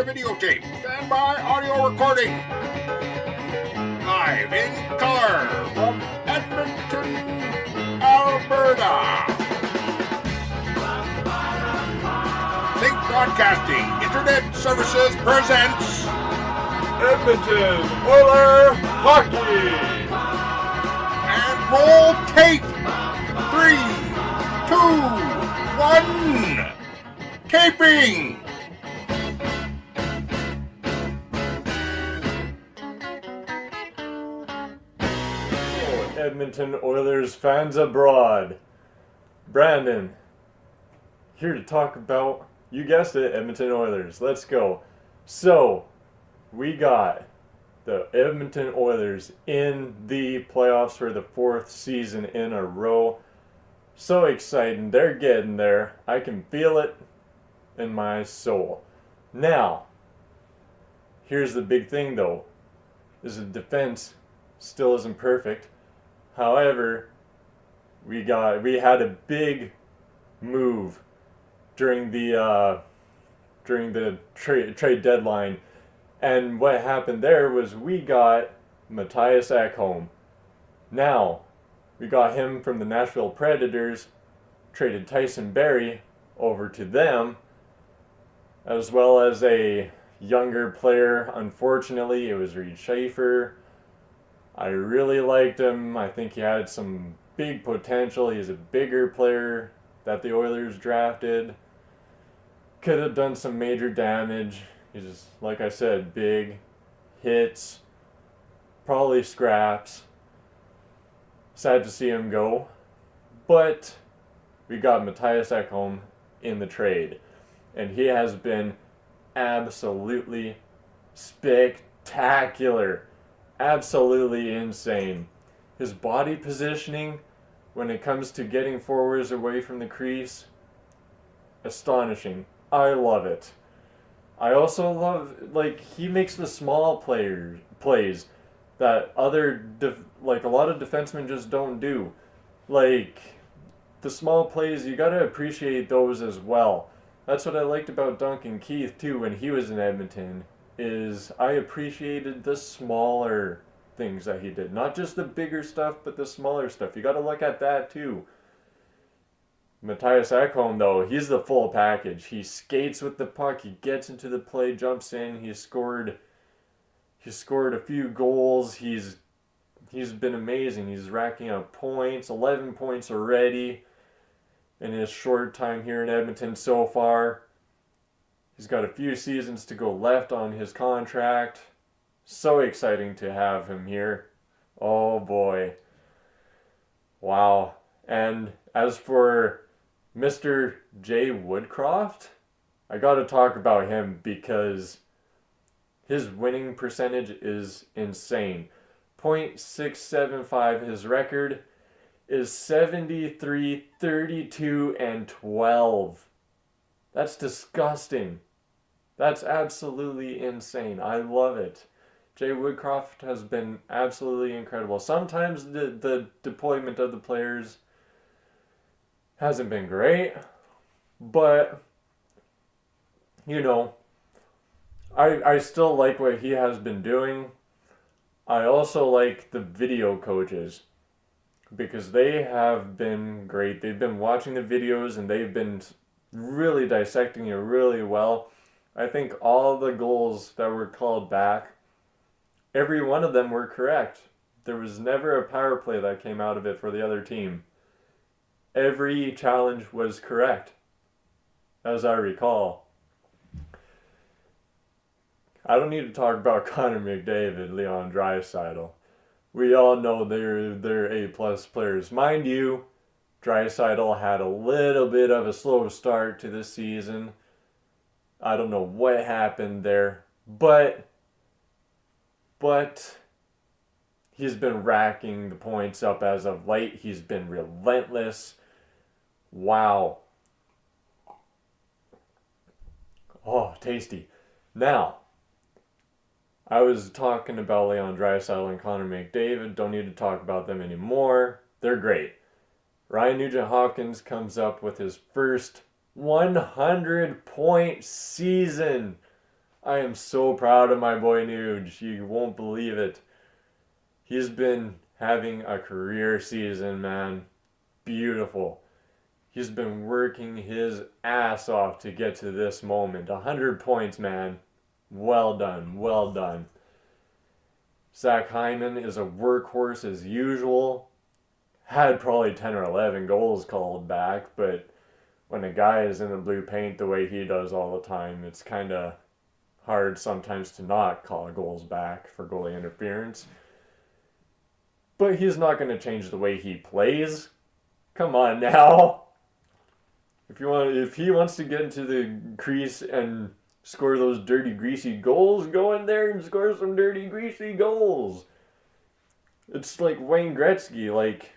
by videotape. Stand by audio recording. Live in color from Edmonton, Alberta. Think Broadcasting Internet Services presents Edmonton Oiler Hockey. And roll tape. 3, 2, 1. Taping. Edmonton Oilers fans abroad. Brandon, here to talk about, you guessed it, Edmonton Oilers. Let's go. So, we got the Edmonton Oilers in the playoffs for the 4th season in a row. So exciting. They're getting there. I can feel it in my soul. Now, here's the big thing though, is the defense still isn't perfect. However, we had a big move during the trade deadline, and what happened there was we got Matthias Ekholm. Now, we got him from the Nashville Predators, traded Tyson Barrie over to them, as well as a younger player. Unfortunately, it was Reed Schaefer. I really liked him. I think he had some big potential. He's a bigger player that the Oilers drafted. Could have done some major damage. He's, like I said, big, hits, probably scraps. Sad to see him go. But we got Matthias Ekholm in the trade. And he has been absolutely spectacular. Absolutely insane. His body positioning when it comes to getting forwards away from the crease, astonishing. I love it. I also love, he makes the small plays that a lot of defensemen just don't do. Like, the small plays, you gotta appreciate those as well. That's what I liked about Duncan Keith too when he was in Edmonton, is I appreciated the smaller things that he did. Not just the bigger stuff, but the smaller stuff. You gotta look at that too. Matthias Ekholm, though, he's the full package. He skates with the puck, he gets into the play, jumps in, he scored a few goals, he's been amazing. He's racking up points, 11 points already in his short time here in Edmonton so far. He's got a few seasons to go left on his contract. So exciting to have him here. Oh boy. Wow. And as for Mr. Jay Woodcroft, I gotta talk about him because his winning percentage is insane. .675. His record is 73, 32, and 12. That's disgusting. That's absolutely insane. I love it. Jay Woodcroft has been absolutely incredible. Sometimes the deployment of the players hasn't been great, but, I still like what he has been doing. I also like the video coaches because they have been great. They've been watching the videos and they've been really dissecting it really well. I think all the goals that were called back, every one of them were correct. There was never a power play that came out of it for the other team. Every challenge was correct, as I recall. I don't need to talk about Connor McDavid, Leon Draisaitl. We all know they're A-plus players. Mind you, Draisaitl had a little bit of a slow start to the season. I don't know what happened there, but he's been racking the points up as of late. He's been relentless. Wow. Oh, tasty. Now, I was talking about Leon Draisaitl and Connor McDavid. Don't need to talk about them anymore. They're great. Ryan Nugent-Hopkins comes up with his first 100-point season. I am so proud of my boy Nuge. You won't believe it. He's been having a career season, man. Beautiful. He's been working his ass off to get to this moment. 100 points, man. Well done, well done. Zach Hyman is a workhorse as usual. Had probably 10 or 11 goals called back, but when a guy is in the blue paint the way he does all the time, it's kind of hard sometimes to not call goals back for goalie interference. But he's not going to change the way he plays. Come on now. If he wants to get into the crease and score those dirty, greasy goals, go in there and score some dirty, greasy goals. It's like Wayne Gretzky, like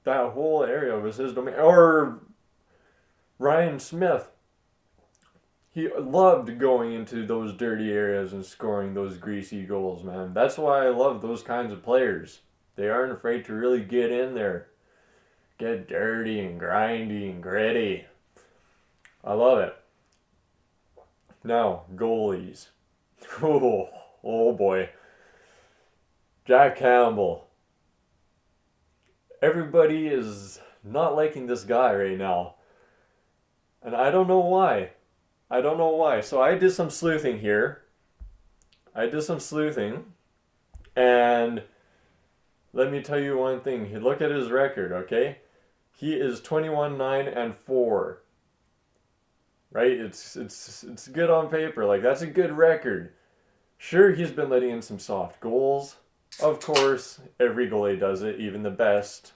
that whole area was his domain. Or Ryan Smith. He loved going into those dirty areas and scoring those greasy goals, man. That's why I love those kinds of players. They aren't afraid to really get in there. Get dirty and grindy and gritty. I love it. Now, goalies. Oh boy. Jack Campbell. Everybody is not liking this guy right now. And I don't know why. So I did some sleuthing here. And let me tell you one thing. Look at his record, okay? He is 21-9-4. Right? It's good on paper. Like, that's a good record. Sure, he's been letting in some soft goals. Of course, every goalie does it, even the best.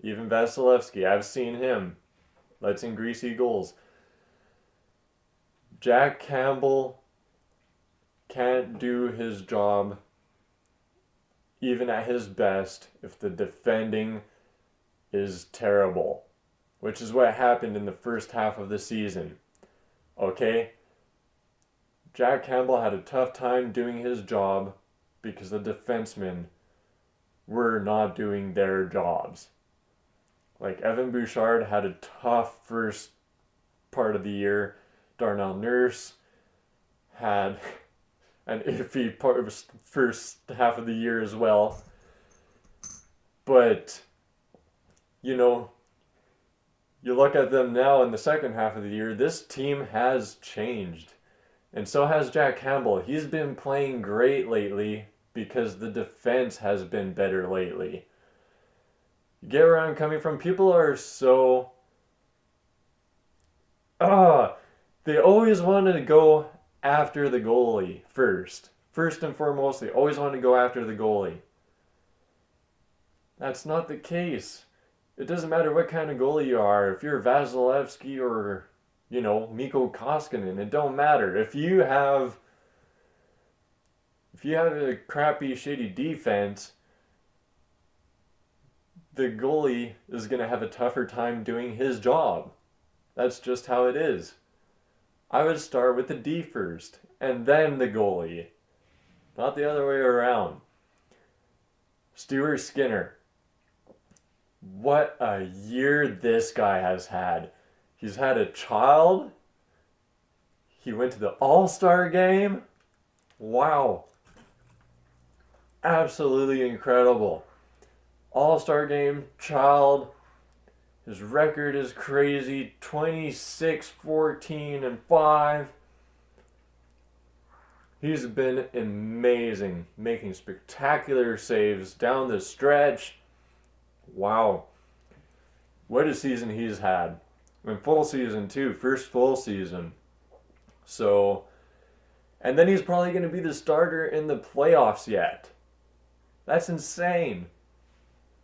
Even Vasilevsky. I've seen him. Lets in greasy goals. Jack Campbell can't do his job even at his best if the defending is terrible, which is what happened in the first half of the season. Okay? Jack Campbell had a tough time doing his job because the defensemen were not doing their jobs. Like Evan Bouchard had a tough first part of the year. Darnell Nurse had an iffy part of first half of the year as well. But, you know, you look at them now in the second half of the year, this team has changed. And so has Jack Campbell. He's been playing great lately because the defense has been better lately. You get where I'm coming from? People are so... they always want to go after the goalie first. First and foremost, they always want to go after the goalie. That's not the case. It doesn't matter what kind of goalie you are. If you're Vasilevsky or, you know, Mikko Koskinen, it don't matter. If you have a crappy, shitty defense, the goalie is going to have a tougher time doing his job. That's just how it is. I would start with the D first, and then the goalie. Not the other way around. Stuart Skinner. What a year this guy has had. He's had a child. He went to the All-Star game. Wow. Absolutely incredible. All-Star game, child. His record is crazy. 26-14-5. He's been amazing, making spectacular saves down the stretch. Wow. What a season he's had. And full season too. First full season. So, and then he's probably going to be the starter in the playoffs yet. That's insane.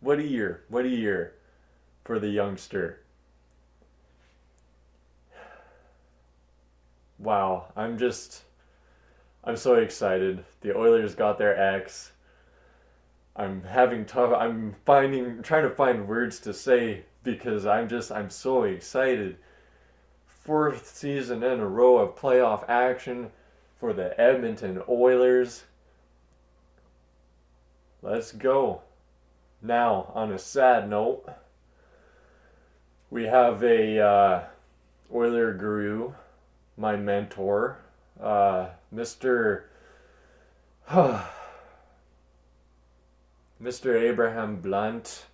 What a year. What a year for the youngster. Wow. I'm so excited. The Oilers got their X. I'm trying to find words to say because I'm so excited. 4th season in a row of playoff action for the Edmonton Oilers. Let's go. Now, on a sad note, we have a Oiler guru, my mentor, Mr. Mr. Abraham Blunt.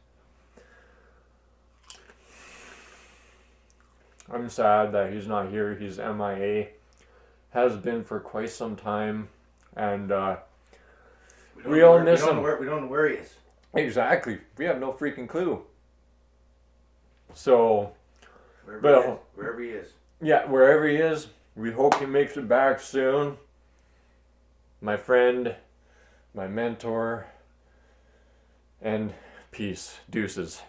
I'm sad that he's not here. He's MIA. Has been for quite some time. And we all miss him. We don't know where he is. Exactly. We have no freaking clue. So, Wherever he is. Yeah, wherever he is, we hope he makes it back soon. My friend, my mentor, and peace. Deuces.